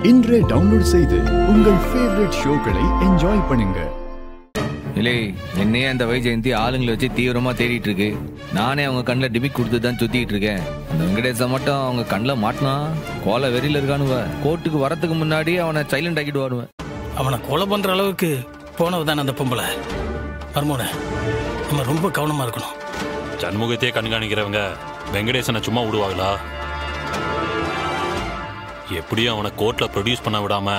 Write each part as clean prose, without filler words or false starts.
இன்றே டவுன்லோட் செய்து உங்கள் ஃபேவரட் ஷோக்களை என்ஜாய் பண்ணுங்க. இல்லை என்னையே அந்த வைஜெயந்தி ஆளுங்களை வச்சு தீவிரமா தேடிட்டு இருக்கு. நானே அவங்க கண்ணில் டிபிக் கொடுத்து தான் சுத்திட்டு இருக்கேன். அந்த வெங்கடேச மட்டும் அவங்க கண்ணில் மாட்டினா கோலை வெறியில இருக்கானுவ. கோர்ட்டுக்கு வரத்துக்கு முன்னாடி அவனை சைலண்ட் ஆக்கிட்டு வருவேன். அவனை கொலை பண்ற அளவுக்கு போனவதான அந்த பொம்பளை. மர்மோன நம்ம ரொம்ப கவனமா இருக்கணும். சண்முகத்தையே கண்காணிக்கிறவங்க வெங்கடேசனை சும்மா விடுவாங்களா? எப்படியும் அவனை கோர்ட்ல ப்ரொடியூஸ் பண்ண விடாம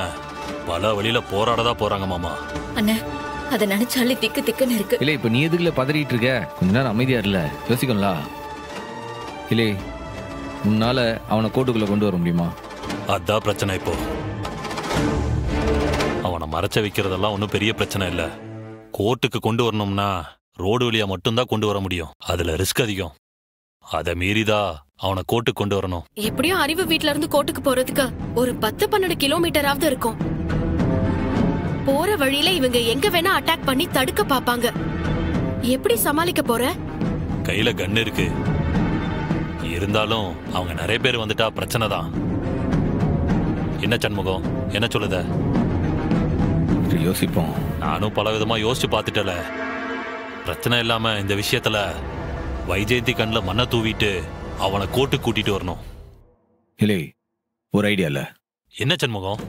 பல வழியில போராடதான் போறாங்க மாமா. அண்ணா அதை நினைச்சாலே திக்கு திக்குன்னு இருக்கு. இல்லை இப்ப நீ எதுக்குல பதறிட்டு இருக்க? கொஞ்ச நேரம் அமைதியா இல்ல யோசிக்கணும்ல. இல்லை உன்னால அவனை கோர்ட்டுக்குள்ள கொண்டு வர முடியுமா? அதான் பிரச்சனை. இப்போ அவனை மறைச்ச வைக்கிறதெல்லாம் ஒன்றும் பெரிய பிரச்சனை இல்லை. கோர்ட்டுக்கு கொண்டு வரணும்னா ரோடு வழியா மட்டும்தான் கொண்டு வர முடியும். அதுல ரிஸ்க் அதிகம். அதை மீறிதான் அவனை கோர்ட்டுக்கு கொண்டு வரணும். எப்படியும் அறிவு வீட்ல இருந்து கோர்ட்டுக்கு போறதுக்கு ஒரு 10-12 கிலோமீட்டராவது இருக்கும். போற வழியில இவங்க எங்க வேணா அட்டாக் பண்ணி தடுக்க பாப்பாங்க. எப்படி சமாளிக்க போற? கையில கன் இருக்கு. இருந்தாலும் அவங்க நிறைய பேர் வந்துட்டா பிரச்சனை தான். என்ன சண்முகம், என்ன சொல்லுத? யோசிப்போம். நானும் பல விதமா யோசிச்சு பார்த்துட்டல. பிரச்சனை இல்லாம இந்த விஷயத்துல வைஜெயந்தி கண்ணில் மண்ணை தூவிட்டு அவனை கோர்ட்டுக்கு கூட்டிட்டு வரணும். இல்லை ஒரு ஐடியா இல்ல. என்ன சண்முகம்?